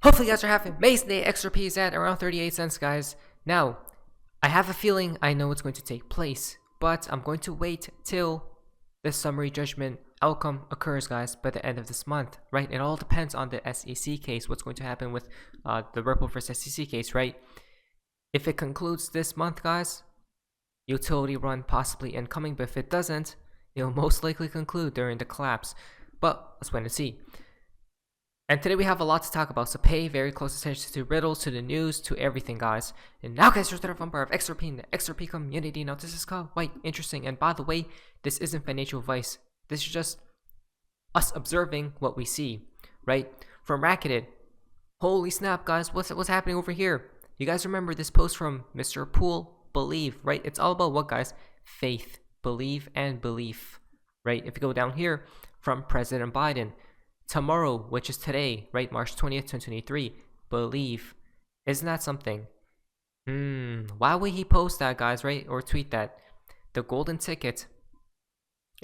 Hopefully you guys are having an amazing day. XRP is at around 38 cents, guys. Now, I have a feeling I know what's going to take place, but I'm going to wait till the summary judgment outcome occurs, guys, by the end of this month, right? It all depends on the SEC case, what's going to happen with the Ripple versus SEC case, right? If it concludes this month, guys, utility run possibly incoming, but if it doesn't, it'll most likely conclude during the collapse. But let's wait and see. And today we have a lot to talk about, so pay very close attention to Riddle, to the news, to everything, guys. And now, guys, we're starting from part of XRP in the XRP community. Now, this is quite interesting. And by the way, this isn't financial advice. This is just us observing what we see, right? From Racketed. Holy snap, guys, what's happening over here? You guys remember this post from Mr. Pool? Believe, right? It's all about what, guys? Faith, believe, and belief, right? If you go down here, from President Biden. Tomorrow, which is today, right? March 20th, 2023. Believe. Isn't that something? Why would he post that, guys, right? Or tweet that? The golden ticket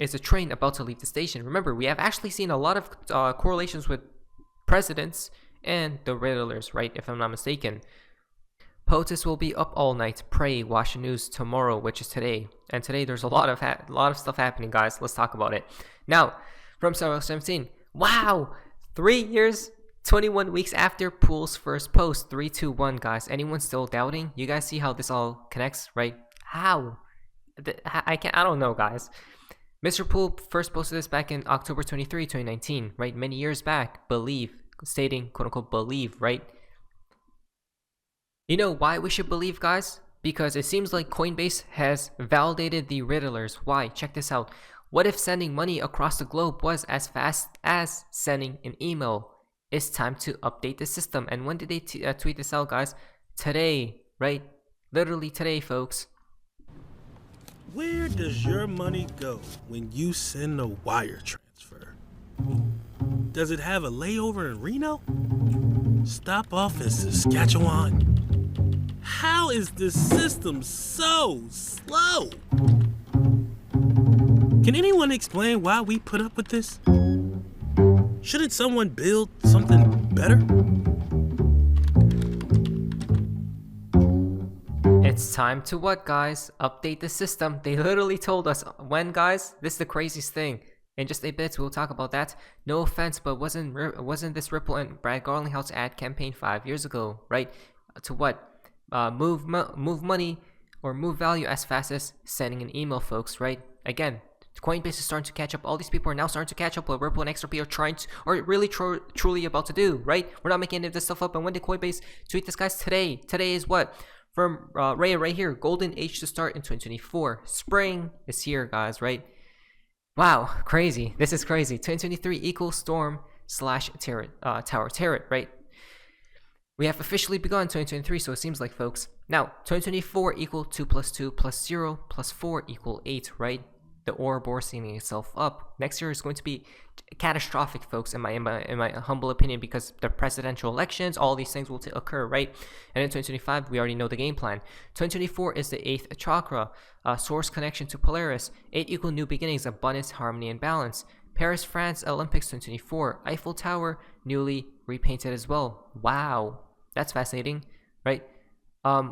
is a train about to leave the station. Remember, we have actually seen a lot of correlations with presidents and the Riddlers, right? If I'm not mistaken. POTUS will be up all night. Pray, watch the news tomorrow, which is today. And today there's a lot of stuff happening, guys. Let's talk about it. Now, from 17. Wow! 3 years, 21 weeks after Pool's first post. 3, 2, 1, guys. Anyone still doubting? You guys see how this all connects, right? How? I don't know, guys. Mr. Pool first posted this back in October 23, 2019, right? Many years back. Believe. Stating, quote unquote, believe, right? You know why we should believe, guys? Because it seems like Coinbase has validated the Riddlers. Why? Check this out. What if sending money across the globe was as fast as sending an email? It's time to update the system. And when did they tweet this out, guys? Today, right? Literally today, folks. Where does your money go when you send a wire transfer? Does it have a layover in Reno? Stop off in Saskatchewan? How is this system so slow? Can anyone explain why we put up with this? Shouldn't someone build something better? It's time to what, guys? Update the system. They literally told us when, guys. This is the craziest thing. In just 8 bits, we'll talk about that. No offense, but wasn't this Ripple and Brad Garlinghouse ad campaign 5 years ago, right? To what? Move money or move value as fast as sending an email, folks, right? Again, Coinbase is starting to catch up. All these people are now starting to catch up what Ripple and XRP are trying to, or really truly about to do, right? We're not making any of this stuff up. And when did Coinbase tweet this, guys? Today. Today is what? From Ray right here. Golden age to start in 2024. Spring is here, guys, right? Wow, crazy. This is crazy. 2023 equals storm / tower turret, right? We have officially begun 2023, so it seems like, folks. Now, 2024 equal 2 + 2 + 0 + 4 = 8, right? The Ouroboros seeing itself up. Next year is going to be catastrophic, folks, in my humble opinion, because the presidential elections, all these things will occur, right? And in 2025, we already know the game plan. 2024 is the 8th chakra, source connection to Polaris. 8 equal new beginnings, abundance, harmony, and balance. Paris, France, Olympics 2024. Eiffel Tower, newly repainted as well. Wow, that's fascinating, right?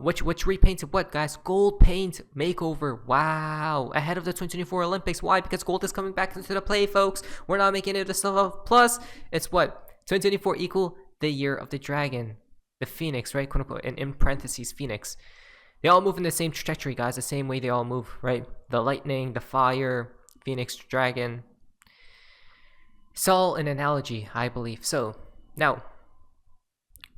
Which repainted what, guys? Gold paint makeover. Wow, ahead of the 2024 Olympics. Why? Because gold is coming back into the play, folks. We're not making it this stuff up. Plus, it's what? 2024 equal the year of the dragon, the phoenix, right? Quote unquote, and in parentheses, phoenix. They all move in the same trajectory, guys. The same way they all move, right? The lightning, the fire, phoenix, dragon. It's all an analogy, I believe. So now,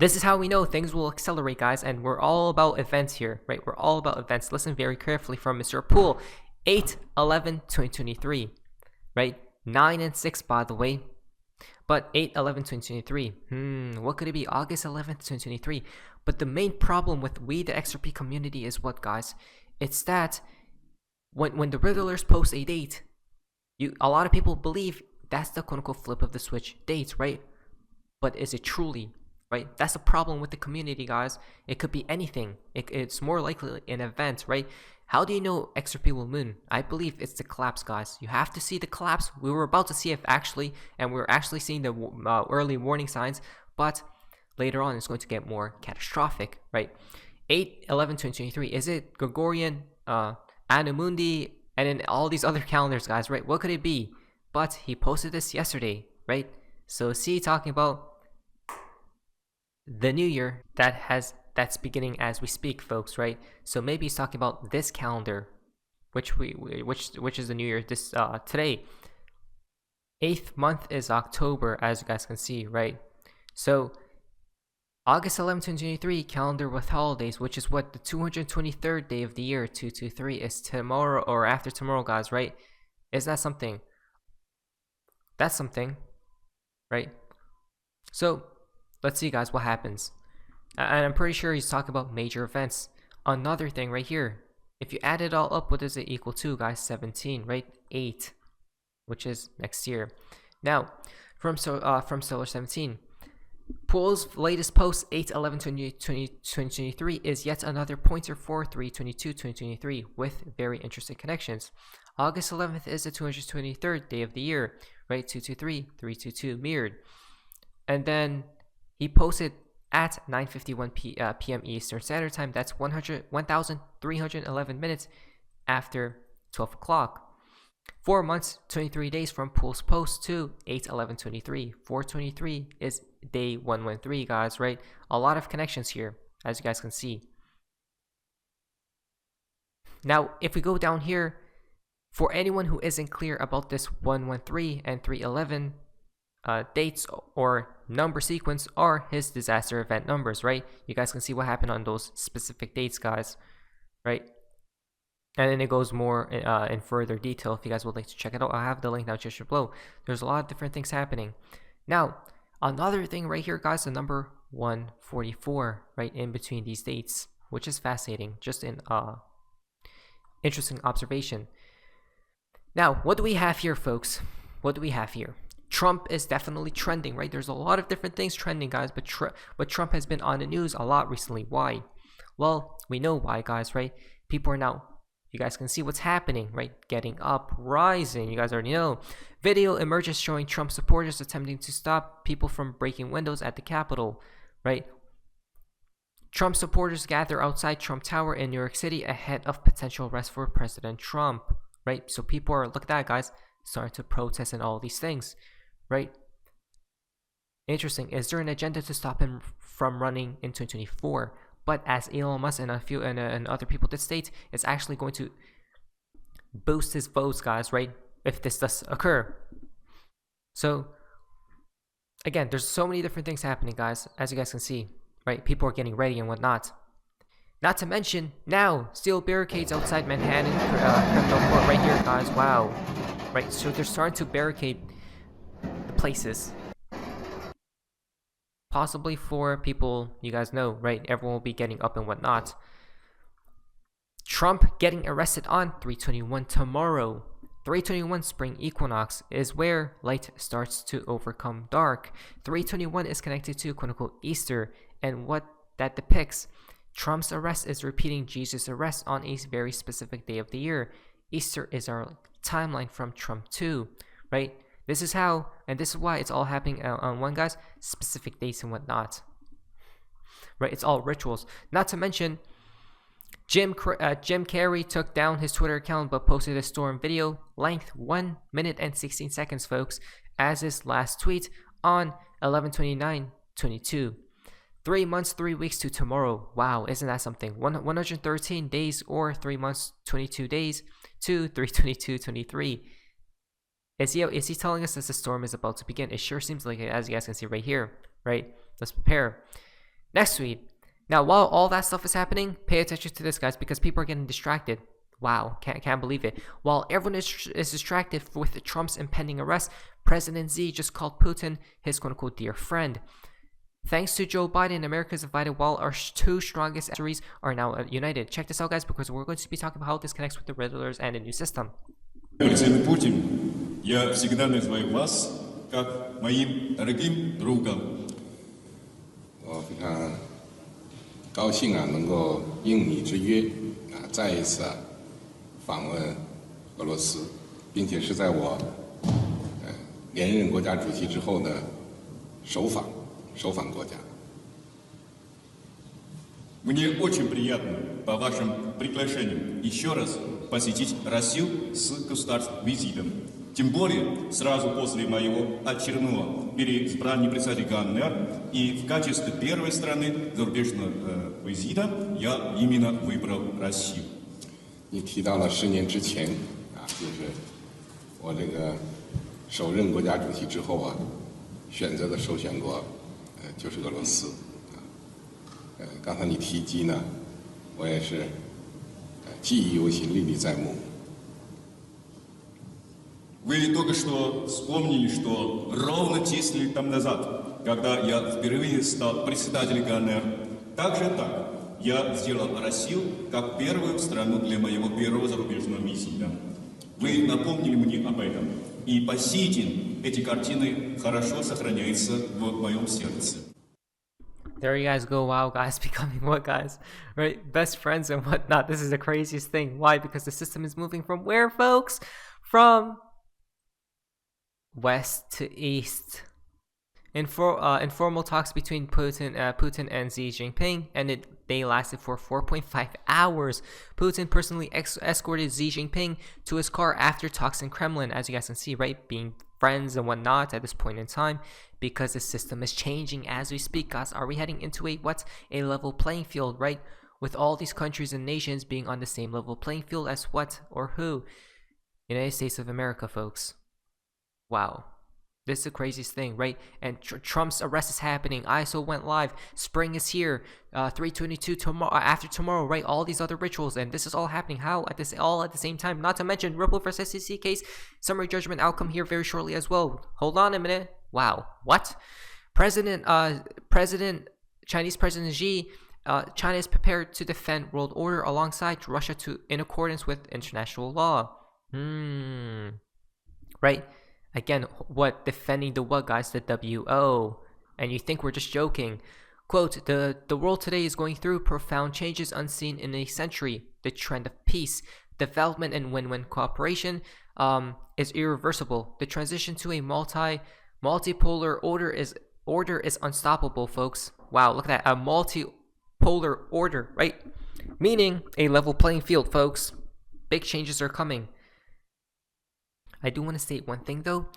this is how we know things will accelerate, guys, and we're all about events here, right? We're all about events. Listen very carefully from Mr. Pool. 8/11/2023, right? 9 and 6, by the way. But 8/11/2023. What could it be? August 11th, 2023. But the main problem with we, the XRP community, is what, guys? It's that when the Riddlers post a date, a lot of people believe that's the quote-unquote flip of the switch date, right? But is it truly? Right? That's the problem with the community, guys. It could be anything. It's more likely an event, right? How do you know XRP will moon? I believe it's the collapse, guys. You have to see the collapse. We were about to see it actually, and we're actually seeing the early warning signs. But later on it's going to get more catastrophic, right? 8/11/2023, is it Gregorian, Anno Mundi, and then all these other calendars, guys, right? What could it be? But he posted this yesterday, right? So see, talking about the new year that's beginning as we speak, folks, right? So maybe he's talking about this calendar, which is the new year this today. 8th month is October, as you guys can see, right? So August 11, 2023, calendar with holidays, which is what the 223rd day of the year, 223, is tomorrow or after tomorrow, guys, right? Is that something? That's something, right? So let's see, guys, what happens. And I'm pretty sure he's talking about major events. Another thing right here, if you add it all up, what does it equal to, guys? 17, right? 8, which is next year. Now, from Solar 17, Pool's latest post, 8/11/2023, is yet another pointer for 3/22/2023 with very interesting connections. August 11th is the 223rd day of the year, right? 223, 322 mirrored. And then he posted at 9:51 p.m. Eastern Standard Time. That's 1,311 minutes after 12 o'clock. 4 months, 23 days from Pool's post to 8/11/23. 4/23 is day 113, guys, right? A lot of connections here, as you guys can see. Now, if we go down here, for anyone who isn't clear about this 113 and 311 dates or number sequence are his disaster event numbers, right? You guys can see what happened on those specific dates, guys, right? And then it goes more in further detail if you guys would like to check it out. I'll have the link down just below. There's a lot of different things happening. Now, another thing right here, guys, the number 144 right in between these dates, which is fascinating, just an interesting observation. Now, what do we have here, folks? What do we have here? Trump is definitely trending, right? There's a lot of different things trending, guys, but Trump has been on the news a lot recently. Why? Well, we know why, guys, right? People are now, you guys can see what's happening, right? Getting up, rising. You guys already know. Video emerges showing Trump supporters attempting to stop people from breaking windows at the Capitol, right? Trump supporters gather outside Trump Tower in New York City ahead of potential arrest for President Trump, right? So people are, look at that, guys, starting to protest and all these things, right? Interesting. Is there an agenda to stop him from running in 2024? But as Elon Musk and and other people did state, it's actually going to boost his votes, guys, right? If this does occur. So again, there's so many different things happening, guys, as you guys can see, right? People are getting ready and whatnot. Not to mention, now, steel barricades outside Manhattan crypto court right here, guys. Wow. Right, so they're starting to barricade the places. Possibly for people you guys know, right? Everyone will be getting up and whatnot. Trump getting arrested on 3/21 tomorrow. 3/21 spring equinox is where light starts to overcome dark. 3/21 is connected to quote-unquote Easter, and what that depicts. Trump's arrest is repeating Jesus' arrest on a very specific day of the year. Easter is our timeline from Trump too, right? This is how, and this is why it's all happening on one, guys, specific dates and whatnot, right? It's all rituals. Not to mention, Jim Carrey took down his Twitter account but posted a storm video, length 1 minute and 16 seconds, folks, as his last tweet on 11/29/22. 3 months, 3 weeks to tomorrow. Wow, isn't that something? 113 days or 3 months, 22 days to 3/22/23. Is he telling us that the storm is about to begin? It sure seems like it, as you guys can see right here, right? Let's prepare. Next tweet. Now, while all that stuff is happening, pay attention to this, guys, because people are getting distracted. Wow, can't believe it. While everyone is distracted with Trump's impending arrest, President Xi just called Putin his quote-unquote dear friend. Thanks to Joe Biden, America is divided while our two strongest adversaries are now united. Check this out, guys, because we're going to be talking about how this connects with the Riddlers and the new system. President Putin, я всегда называю вас как моим дорогим другом. 我非常高兴能够应你之约再一次访问俄罗斯，并且是在我连任国家主席之后的首访国家。Мне очень приятно по вашим приглашениям еще раз посетить Россию с государственным визитом. Тем более, сразу после моего очередного переизбрания председателя КНР и в качестве первой страны зарубежного визита я именно выбрал Россию. 你提到了10年之前就是我这个首任国家主席之后选择的首选国就是俄罗斯刚才你提及呢，我也是记忆犹新，历历在目。 Вы только что вспомнили, что ровно 10 лет тому назад, когда я впервые стал председателем КНР, также так, я сделал Россию как первую страну для моего первого зарубежного визита. Вы напомнили мне об этом, и по сей день эти картины хорошо сохраняются в моем сердце. There you guys go. Wow, guys, becoming what, guys? Right? Best friends and whatnot. This is the craziest thing. Why? Because the system is moving from where, folks? From west to east. Informal talks between Putin and Xi Jinping, and they lasted for 4.5 hours. Putin personally escorted Xi Jinping to his car after talks in Kremlin, as you guys can see, right? Being friends and whatnot at this point in time, because the system is changing as we speak, guys. Are we heading into a level playing field, right? With all these countries and nations being on the same level playing field as what or who? United States of America, folks. Wow. This is the craziest thing, right? And Trump's arrest is happening. ISO went live. Spring is here. 322 tomorrow, after tomorrow, right? All these other rituals, and this is all happening. How all at the same time? Not to mention Ripple versus SEC case. Summary judgment outcome here very shortly as well. Hold on a minute. Wow, what? Chinese President Xi. China is prepared to defend world order alongside Russia in accordance with international law. Right? Again, what? Defending the what, guys? The WO. And you think we're just joking. Quote, the world today is going through profound changes unseen in a century. The trend of peace, development, and win-win cooperation is irreversible. The transition to a multipolar order is unstoppable, folks. Wow, look at that. A multipolar order, right? Meaning a level playing field, folks. Big changes are coming. I do want to state one thing, though,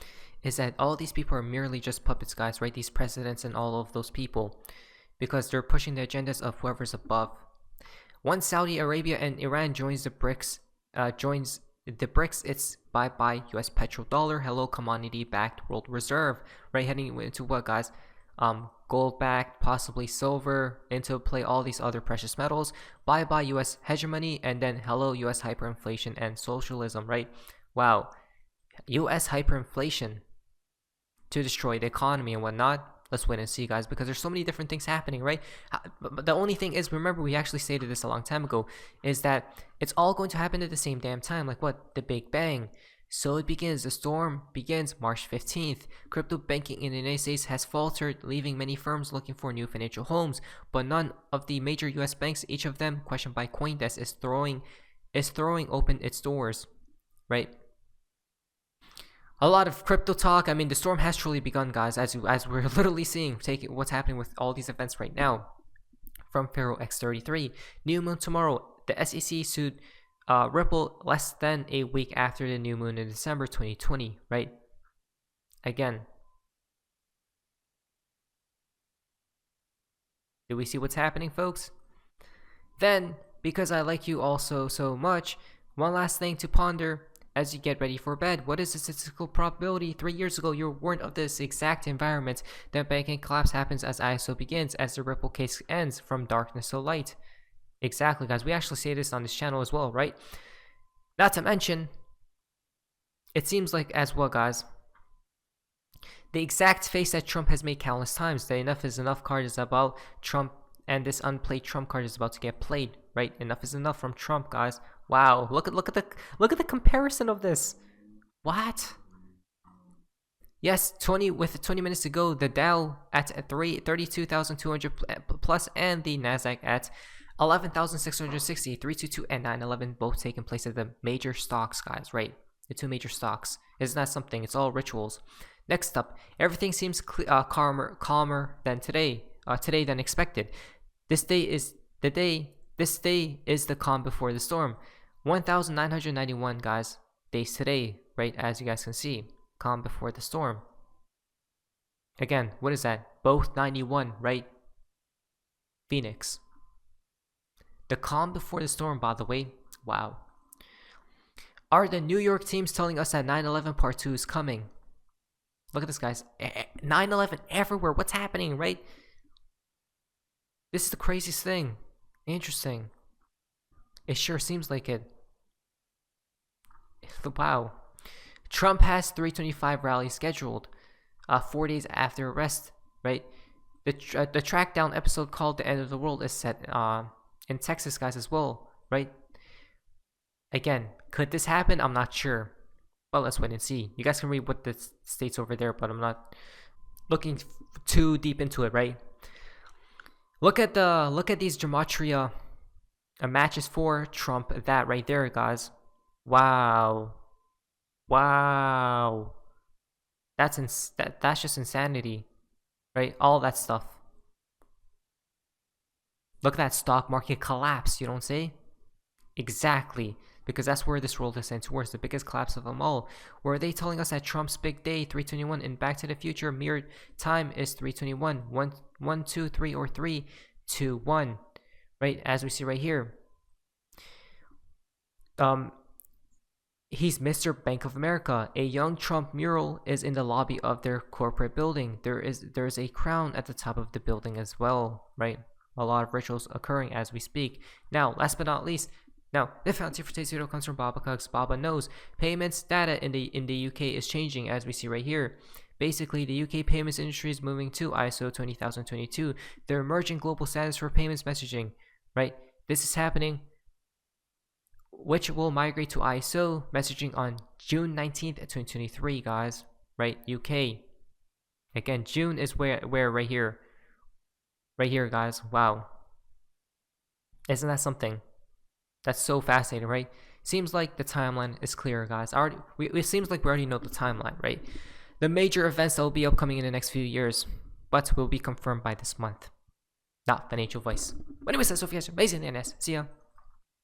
is that all these people are merely just puppets, guys, right? These presidents and all of those people, because they're pushing the agendas of whoever's above. Once Saudi Arabia and Iran joins the BRICS, it's bye-bye US petrodollar, hello commodity-backed world reserve, right? Heading into what, guys? Gold-backed, possibly silver, into play all these other precious metals, bye-bye US hegemony, and then hello US hyperinflation and socialism, right? Wow. US hyperinflation to destroy the economy and whatnot. Let's wait and see, guys, because there's so many different things happening, right? But the only thing is, remember, we actually stated this a long time ago, is that it's all going to happen at the same damn time, like what? The Big Bang. So it begins. The storm begins March 15th. Crypto banking in the United States has faltered, leaving many firms looking for new financial homes. But none of the major US banks, each of them questioned by CoinDesk, is throwing open its doors, right? A lot of crypto talk. I mean, the storm has truly begun, guys, as we're literally seeing what's happening with all these events right now. From Pharaoh X33, new moon tomorrow. The SEC sued Ripple less than a week after the new moon in December 2020, right? Again, do we see what's happening, folks? Then, because I like you all so much, one last thing to ponder as you get ready for bed. What is the statistical probability? 3 years ago, you were warned of this exact environment. The banking collapse happens as ISO begins, as the Ripple case ends from darkness to light. Exactly, guys. We actually say this on this channel as well, right? Not to mention, it seems like as well, guys, the exact face that Trump has made countless times. The enough is enough card is about Trump, and this unplayed Trump card is about to get played, right? Enough is enough from Trump, guys. Wow, look at the comparison of this. What? Yes, 20 minutes to go, the Dow at 32,200 plus, and the Nasdaq at 11,660, 322 and 911 both taking place at the major stocks, guys, right? The two major stocks. It's not something, it's all rituals. Next up, everything seems calmer than today than expected. This day is This day is the calm before the storm. 1,991 guys, days today, right? As you guys can see, calm before the storm. Again, what is that? Both 91, right? Phoenix. The calm before the storm, by the way. Wow. Are the New York teams telling us that 9/11 Part 2 is coming? Look at this, guys. 9/11 everywhere. What's happening, right? This is the craziest thing. Interesting. It sure seems like it. Wow. Trump has 325 rally scheduled, 4 days after arrest, right? The trackdown episode called "The End of the World" is set in Texas, guys, as well, right? Again, could this happen? I'm not sure. Well, let's wait and see. You guys can read what the states over there, but I'm not looking too deep into it, right? Look at these gematria matches for Trump. That right there, guys. Wow. Wow. That's just insanity, right? All that stuff. Look at that stock market collapse, you don't say? Exactly, because that's where this world is heading towards, the biggest collapse of them all. Were they telling us that Trump's big day, 321, in Back to the Future mirrored time is 321, 1, 2, 3, or 3, 2, 1, right? As we see right here. He's Mr. Bank of America. A young Trump mural is in the lobby of their corporate building. There's a crown at the top of the building as well, right? A lot of rituals occurring as we speak. Now, last but not least, the fountain for today's video comes from Baba Cugs. Baba knows payments data in the UK is changing, as we see right here. Basically, the UK payments industry is moving to ISO 20022, the emerging global standards for payments messaging, right? This is happening, which will migrate to ISO messaging on June 19th, 2023, guys, right? UK. Again, June is where right here. Right here, guys. Wow. Isn't that something? That's so fascinating, right? Seems like the timeline is clear, guys. It seems like we already know the timeline, right? The major events that will be upcoming in the next few years, but will be confirmed by this month. Not financial advice. But anyways, that's all for you guys. Amazing, NS. See ya.